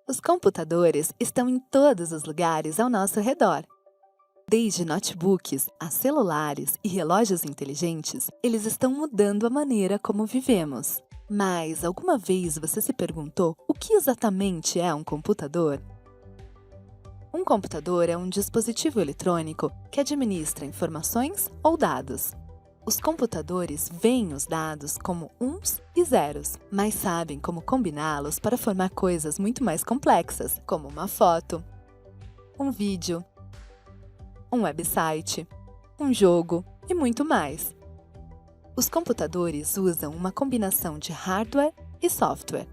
Os computadores estão em todos os lugares ao nosso redor. Desde notebooks a celulares e relógios inteligentes, eles estão mudando a maneira como vivemos. Mas alguma vez você se perguntou o que exatamente é um computador? Um computador é um dispositivo eletrônico que administra informações ou dados. Os computadores veem os dados como uns e zeros, mas sabem como combiná-los para formar coisas muito mais complexas, como uma foto, um vídeo, um website, um jogo e muito mais. Os computadores usam uma combinação de hardware e software.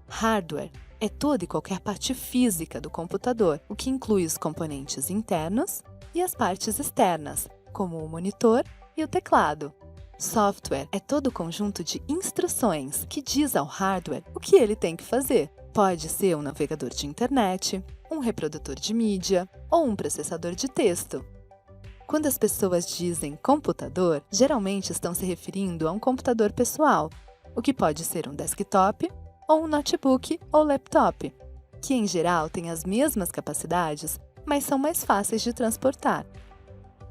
Hardware é toda e qualquer parte física do computador, o que inclui os componentes internos e as partes externas, como o monitor e o teclado. Software é todo o conjunto de instruções que diz ao hardware o que ele tem que fazer. Pode ser um navegador de internet, um reprodutor de mídia ou um processador de texto. Quando as pessoas dizem computador, geralmente estão se referindo a um computador pessoal, o que pode ser um desktop ou um notebook ou laptop, que em geral têm as mesmas capacidades, mas são mais fáceis de transportar.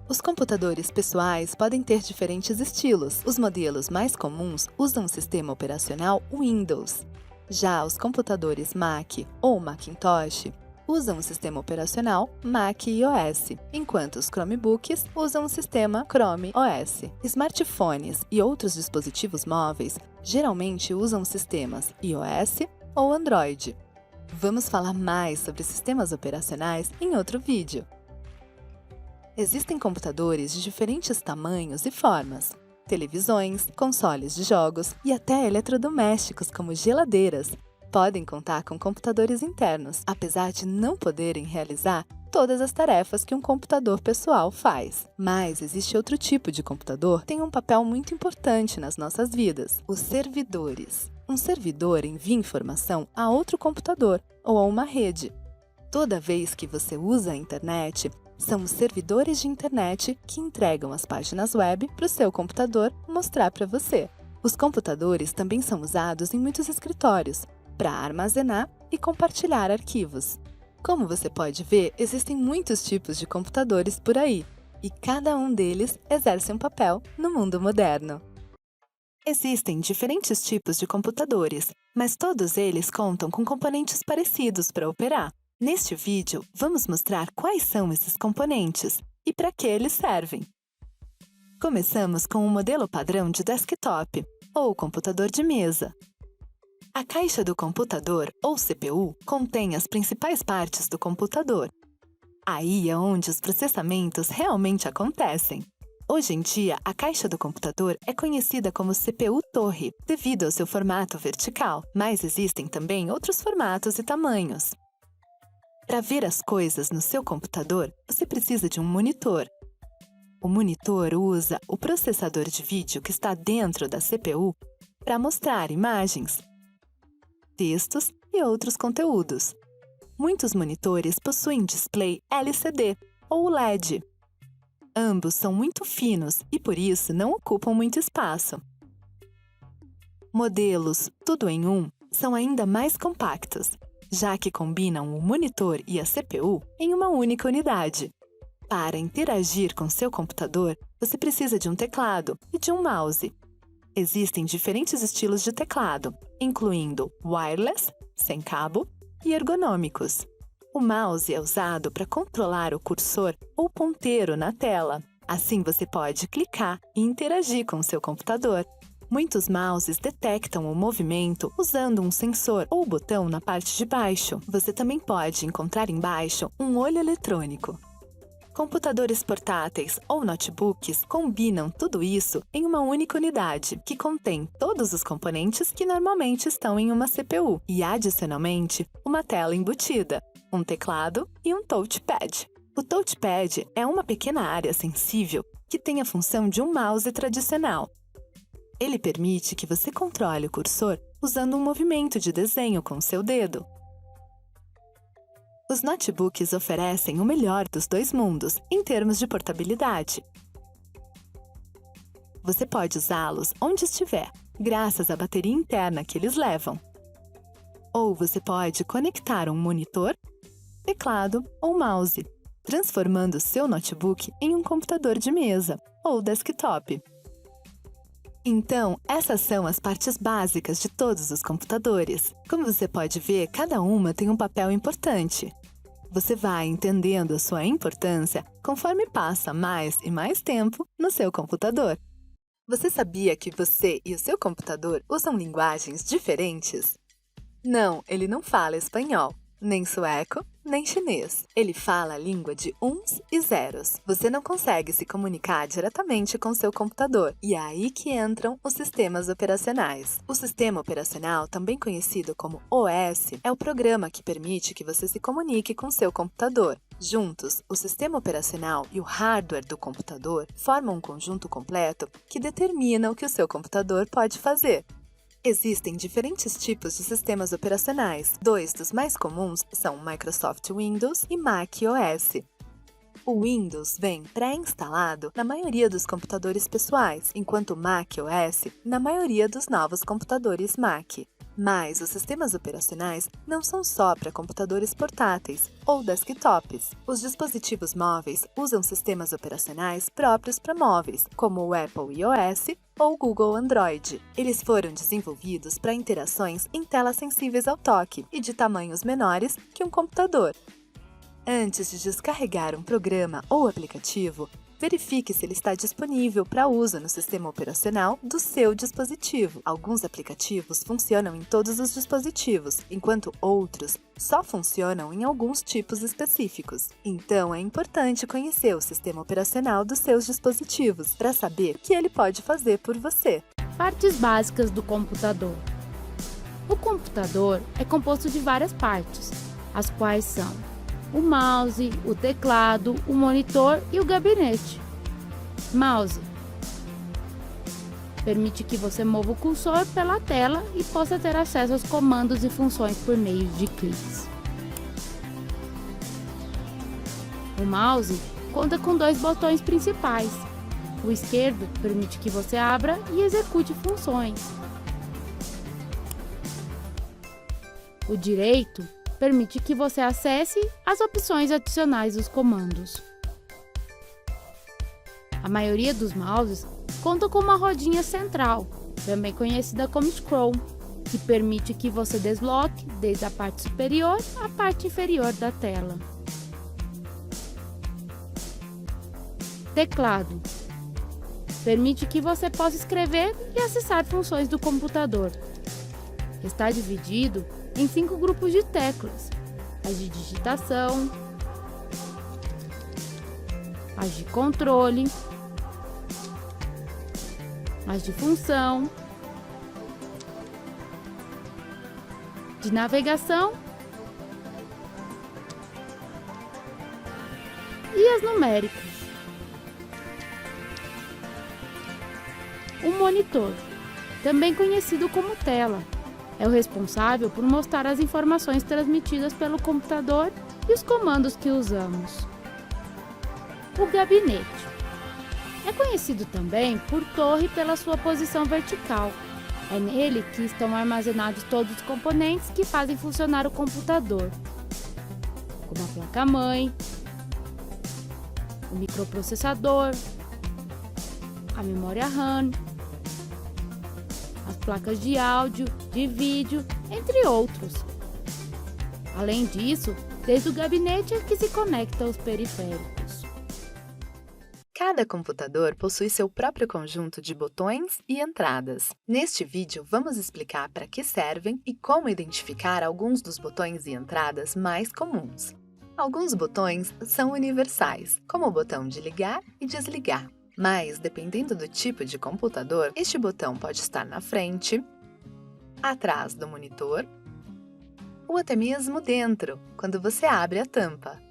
Os computadores pessoais podem ter diferentes estilos. Os modelos mais comuns usam o sistema operacional Windows. Já os computadores Mac ou Macintosh usam o sistema operacional Mac OS, enquanto os Chromebooks usam o sistema Chrome OS. Smartphones e outros dispositivos móveis geralmente usam sistemas iOS ou Android. Vamos falar mais sobre sistemas operacionais em outro vídeo. Existem computadores de diferentes tamanhos e formas. Televisões, consoles de jogos e até eletrodomésticos como geladeiras podem contar com computadores internos, apesar de não poderem realizar todas as tarefas que um computador pessoal faz. Mas existe outro tipo de computador que tem um papel muito importante nas nossas vidas: os servidores. Um servidor envia informação a outro computador ou a uma rede. Toda vez que você usa a internet, são os servidores de internet que entregam as páginas web para o seu computador mostrar para você. Os computadores também são usados em muitos escritórios para armazenar e compartilhar arquivos. Como você pode ver, existem muitos tipos de computadores por aí, e cada um deles exerce um papel no mundo moderno. Existem diferentes tipos de computadores, mas todos eles contam com componentes parecidos para operar. Neste vídeo, vamos mostrar quais são esses componentes e para que eles servem. Começamos com o modelo padrão de desktop, ou computador de mesa. A caixa do computador, ou CPU, contém as principais partes do computador. Aí é onde os processamentos realmente acontecem. Hoje em dia, a caixa do computador é conhecida como CPU-torre, devido ao seu formato vertical, mas existem também outros formatos e tamanhos. Para ver as coisas no seu computador, você precisa de um monitor. O monitor usa o processador de vídeo que está dentro da CPU para mostrar imagens, textos e outros conteúdos. Muitos monitores possuem display LCD ou LED. Ambos são muito finos e, por isso, não ocupam muito espaço. Modelos tudo em um são ainda mais compactos, já que combinam o monitor e a CPU em uma única unidade. Para interagir com seu computador, você precisa de um teclado e de um mouse. Existem diferentes estilos de teclado, incluindo wireless, sem cabo, e ergonômicos. O mouse é usado para controlar o cursor ou ponteiro na tela. Assim você pode clicar e interagir com seu computador. Muitos mouses detectam o movimento usando um sensor ou botão na parte de baixo. Você também pode encontrar embaixo um olho eletrônico. Computadores portáteis ou notebooks combinam tudo isso em uma única unidade, que contém todos os componentes que normalmente estão em uma CPU e, adicionalmente, uma tela embutida, um teclado e um touchpad. O touchpad é uma pequena área sensível que tem a função de um mouse tradicional. Ele permite que você controle o cursor usando um movimento de desenho com seu dedo. Os notebooks oferecem o melhor dos dois mundos em termos de portabilidade. Você pode usá-los onde estiver, graças à bateria interna que eles levam. Ou você pode conectar um monitor, teclado ou mouse, transformando seu notebook em um computador de mesa ou desktop. Então, essas são as partes básicas de todos os computadores. Como você pode ver, cada uma tem um papel importante. Você vai entendendo a sua importância conforme passa mais e mais tempo no seu computador. Você sabia que você e o seu computador usam linguagens diferentes? Não, ele não fala espanhol, nem sueco, nem chinês. Ele fala a língua de uns e zeros. Você não consegue se comunicar diretamente com seu computador, e é aí que entram os sistemas operacionais. O sistema operacional, também conhecido como OS, é o programa que permite que você se comunique com seu computador. Juntos, o sistema operacional e o hardware do computador formam um conjunto completo que determina o que o seu computador pode fazer. Existem diferentes tipos de sistemas operacionais. Dois dos mais comuns são o Microsoft Windows e Mac OS. O Windows vem pré-instalado na maioria dos computadores pessoais, enquanto o Mac OS na maioria dos novos computadores Mac. Mas os sistemas operacionais não são só para computadores portáteis ou desktops. Os dispositivos móveis usam sistemas operacionais próprios para móveis, como o Apple iOS ou o Google Android. Eles foram desenvolvidos para interações em telas sensíveis ao toque e de tamanhos menores que um computador. Antes de descarregar um programa ou aplicativo, verifique se ele está disponível para uso no sistema operacional do seu dispositivo. Alguns aplicativos funcionam em todos os dispositivos, enquanto outros só funcionam em alguns tipos específicos. Então, é importante conhecer o sistema operacional dos seus dispositivos para saber o que ele pode fazer por você. Partes básicas do computador. O computador é composto de várias partes, as quais são o mouse, o teclado, o monitor e o gabinete. Mouse permite que você mova o cursor pela tela e possa ter acesso aos comandos e funções por meio de cliques. O mouse conta com dois botões principais. O esquerdo permite que você abra e execute funções. O direito permite que você acesse as opções adicionais dos comandos. A maioria dos mouses conta com uma rodinha central, também conhecida como scroll, que permite que você desloque desde a parte superior à parte inferior da tela. Teclado permite que você possa escrever e acessar funções do computador. Está dividido em 5 grupos de teclas: as de digitação, as de controle, as de função, de navegação e as numéricas. O monitor, também conhecido como tela, é o responsável por mostrar as informações transmitidas pelo computador e os comandos que usamos. O gabinete é conhecido também por torre pela sua posição vertical. É nele que estão armazenados todos os componentes que fazem funcionar o computador, como a placa-mãe, o microprocessador, a memória RAM, as placas de áudio, de vídeo, entre outros. Além disso, desde o gabinete é que se conecta aos periféricos. Cada computador possui seu próprio conjunto de botões e entradas. Neste vídeo, vamos explicar para que servem e como identificar alguns dos botões e entradas mais comuns. Alguns botões são universais, como o botão de ligar e desligar. Mas, dependendo do tipo de computador, este botão pode estar na frente, atrás do monitor ou até mesmo dentro, quando você abre a tampa.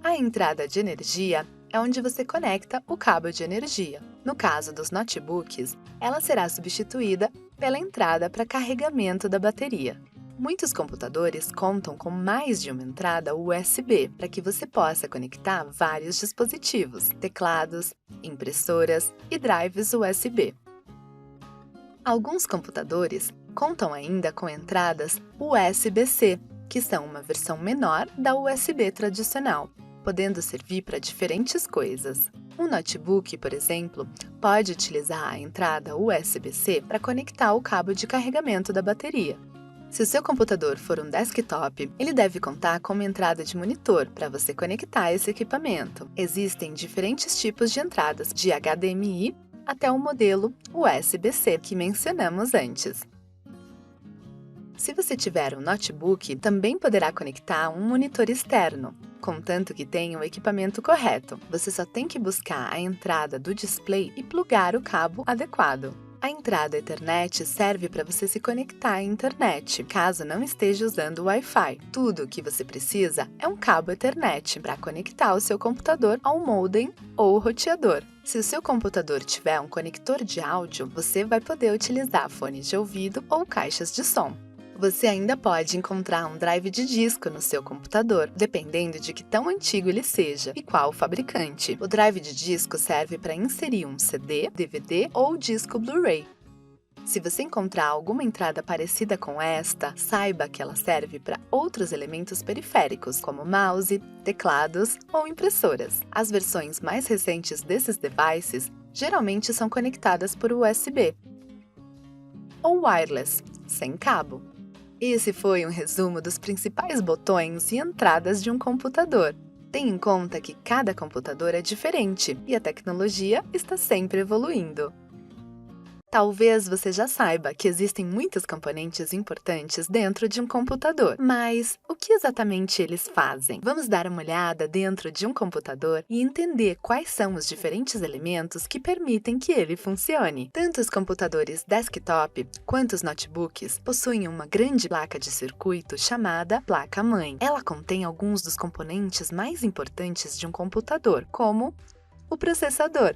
A entrada de energia é onde você conecta o cabo de energia. No caso dos notebooks, ela será substituída pela entrada para carregamento da bateria. Muitos computadores contam com mais de uma entrada USB para que você possa conectar vários dispositivos, teclados, impressoras e drives USB. Alguns computadores contam ainda com entradas USB-C, que são uma versão menor da USB tradicional, podendo servir para diferentes coisas. Um notebook, por exemplo, pode utilizar a entrada USB-C para conectar o cabo de carregamento da bateria. Se o seu computador for um desktop, ele deve contar com uma entrada de monitor para você conectar esse equipamento. Existem diferentes tipos de entradas, de HDMI até o modelo USB-C que mencionamos antes. Se você tiver um notebook, também poderá conectar um monitor externo, contanto que tenha o equipamento correto. Você só tem que buscar a entrada do display e plugar o cabo adequado. A entrada Ethernet serve para você se conectar à internet, caso não esteja usando o Wi-Fi. Tudo o que você precisa é um cabo Ethernet para conectar o seu computador ao modem ou roteador. Se o seu computador tiver um conector de áudio, você vai poder utilizar fones de ouvido ou caixas de som. Você ainda pode encontrar um drive de disco no seu computador, dependendo de que tão antigo ele seja e qual o fabricante. O drive de disco serve para inserir um CD, DVD ou disco Blu-ray. Se você encontrar alguma entrada parecida com esta, saiba que ela serve para outros elementos periféricos, como mouse, teclados ou impressoras. As versões mais recentes desses devices geralmente são conectadas por USB ou wireless, sem cabo. Esse foi um resumo dos principais botões e entradas de um computador. Tenha em conta que cada computador é diferente e a tecnologia está sempre evoluindo. Talvez você já saiba que existem muitos componentes importantes dentro de um computador, mas o que exatamente eles fazem? Vamos dar uma olhada dentro de um computador e entender quais são os diferentes elementos que permitem que ele funcione. Tanto os computadores desktop quanto os notebooks possuem uma grande placa de circuito chamada placa-mãe. Ela contém alguns dos componentes mais importantes de um computador, como o processador.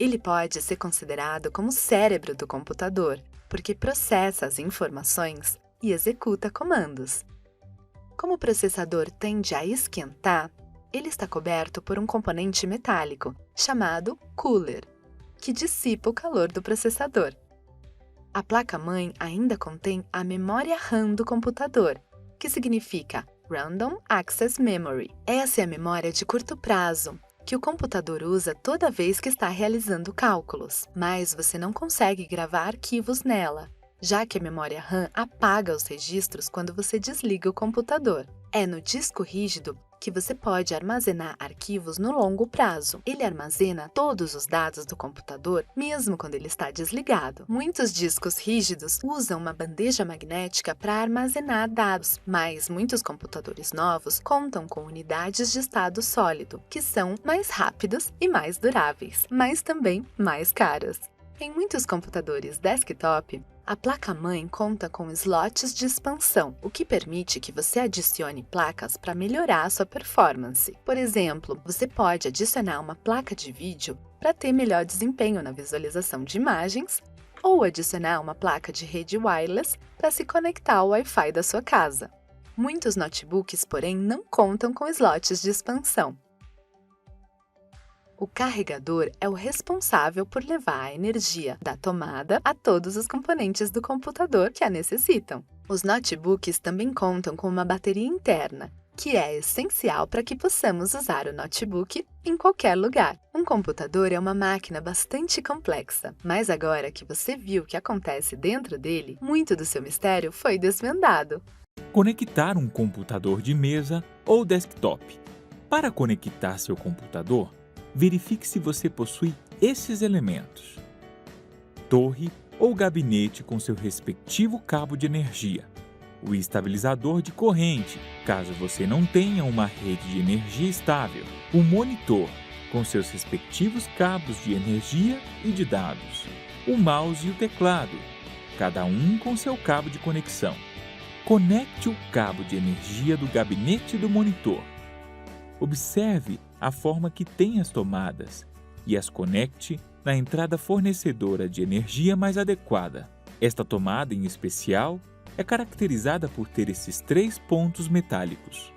Ele pode ser considerado como o cérebro do computador, porque processa as informações e executa comandos. Como o processador tende a esquentar, ele está coberto por um componente metálico, chamado cooler, que dissipa o calor do processador. A placa-mãe ainda contém a memória RAM do computador, que significa Random Access Memory. Essa é a memória de curto prazo, que o computador usa toda vez que está realizando cálculos, mas você não consegue gravar arquivos nela, já que a memória RAM apaga os registros quando você desliga o computador. É no disco rígido que você pode armazenar arquivos no longo prazo. Ele armazena todos os dados do computador, mesmo quando ele está desligado. Muitos discos rígidos usam uma bandeja magnética para armazenar dados, mas muitos computadores novos contam com unidades de estado sólido, que são mais rápidos e mais duráveis, mas também mais caros. Em muitos computadores desktop, a placa-mãe conta com slots de expansão, o que permite que você adicione placas para melhorar a sua performance. Por exemplo, você pode adicionar uma placa de vídeo para ter melhor desempenho na visualização de imagens, ou adicionar uma placa de rede wireless para se conectar ao Wi-Fi da sua casa. Muitos notebooks, porém, não contam com slots de expansão. O carregador é o responsável por levar a energia da tomada a todos os componentes do computador que a necessitam. Os notebooks também contam com uma bateria interna, que é essencial para que possamos usar o notebook em qualquer lugar. Um computador é uma máquina bastante complexa, mas agora que você viu o que acontece dentro dele, muito do seu mistério foi desvendado. Conectar um computador de mesa ou desktop. Para conectar seu computador, verifique se você possui esses elementos: torre ou gabinete com seu respectivo cabo de energia, o estabilizador de corrente, caso você não tenha uma rede de energia estável, o monitor com seus respectivos cabos de energia e de dados, o mouse e o teclado, cada um com seu cabo de conexão. Conecte o cabo de energia do gabinete do monitor. Observe a forma que tem as tomadas e as conecte na entrada fornecedora de energia mais adequada. Esta tomada, em especial, é caracterizada por ter esses 3 pontos metálicos.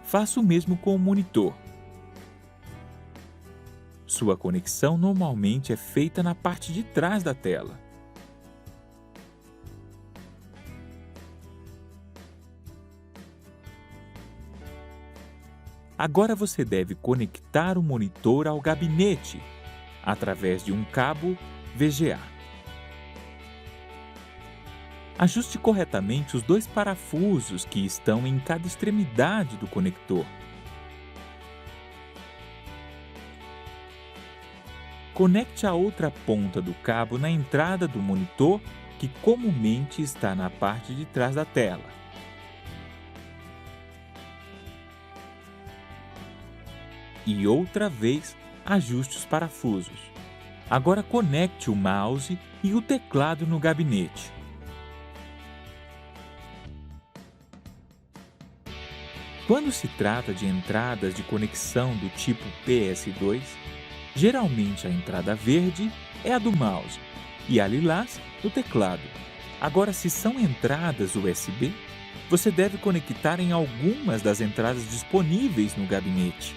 Faça o mesmo com o monitor. Sua conexão normalmente é feita na parte de trás da tela. Agora você deve conectar o monitor ao gabinete através de um cabo VGA. Ajuste corretamente os 2 parafusos que estão em cada extremidade do conector. Conecte a outra ponta do cabo na entrada do monitor, que comumente está na parte de trás da tela. E outra vez, ajuste os parafusos. Agora conecte o mouse e o teclado no gabinete. Quando se trata de entradas de conexão do tipo PS2, geralmente a entrada verde é a do mouse e a lilás do teclado. Agora, se são entradas USB, você deve conectar em algumas das entradas disponíveis no gabinete.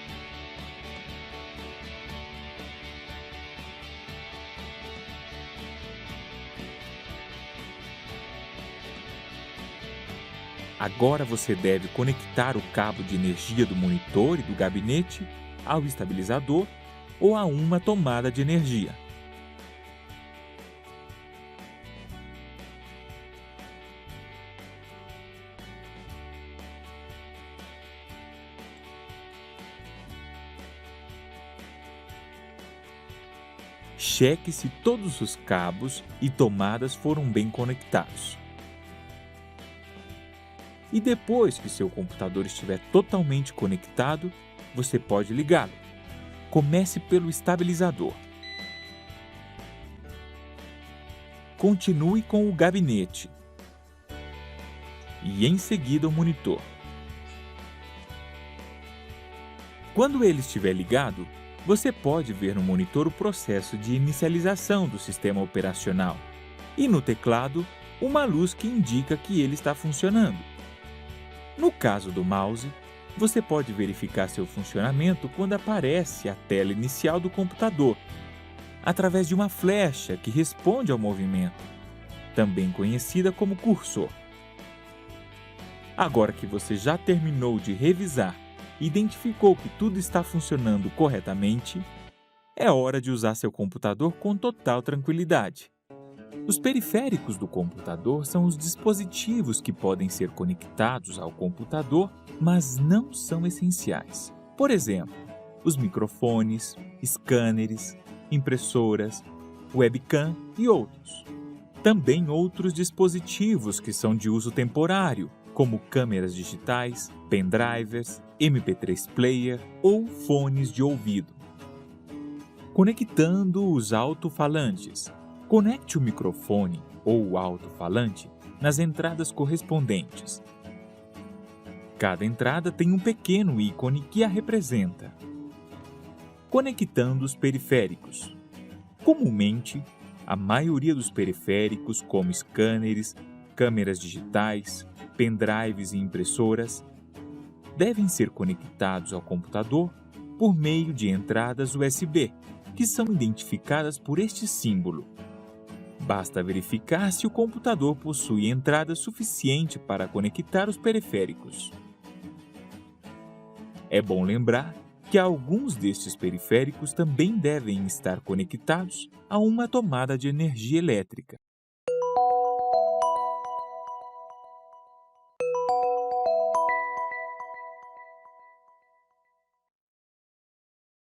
Agora você deve conectar o cabo de energia do monitor e do gabinete ao estabilizador ou a uma tomada de energia. Cheque se todos os cabos e tomadas foram bem conectados. E depois que seu computador estiver totalmente conectado, você pode ligá-lo. Comece pelo estabilizador. Continue com o gabinete. E em seguida o monitor. Quando ele estiver ligado, você pode ver no monitor o processo de inicialização do sistema operacional e no teclado uma luz que indica que ele está funcionando. No caso do mouse, você pode verificar seu funcionamento quando aparece a tela inicial do computador, através de uma flecha que responde ao movimento, também conhecida como cursor. Agora que você já terminou de revisar e identificou que tudo está funcionando corretamente, é hora de usar seu computador com total tranquilidade. Os periféricos do computador são os dispositivos que podem ser conectados ao computador, mas não são essenciais. Por exemplo, os microfones, scanners, impressoras, webcam e outros. Também outros dispositivos que são de uso temporário, como câmeras digitais, pendrivers, MP3 player ou fones de ouvido. Conectando os alto-falantes. Conecte o microfone ou o alto-falante nas entradas correspondentes. Cada entrada tem um pequeno ícone que a representa. Conectando os periféricos. Comumente, a maioria dos periféricos, como scanners, câmeras digitais, pendrives e impressoras, devem ser conectados ao computador por meio de entradas USB, que são identificadas por este símbolo. Basta verificar se o computador possui entrada suficiente para conectar os periféricos. É bom lembrar que alguns destes periféricos também devem estar conectados a uma tomada de energia elétrica.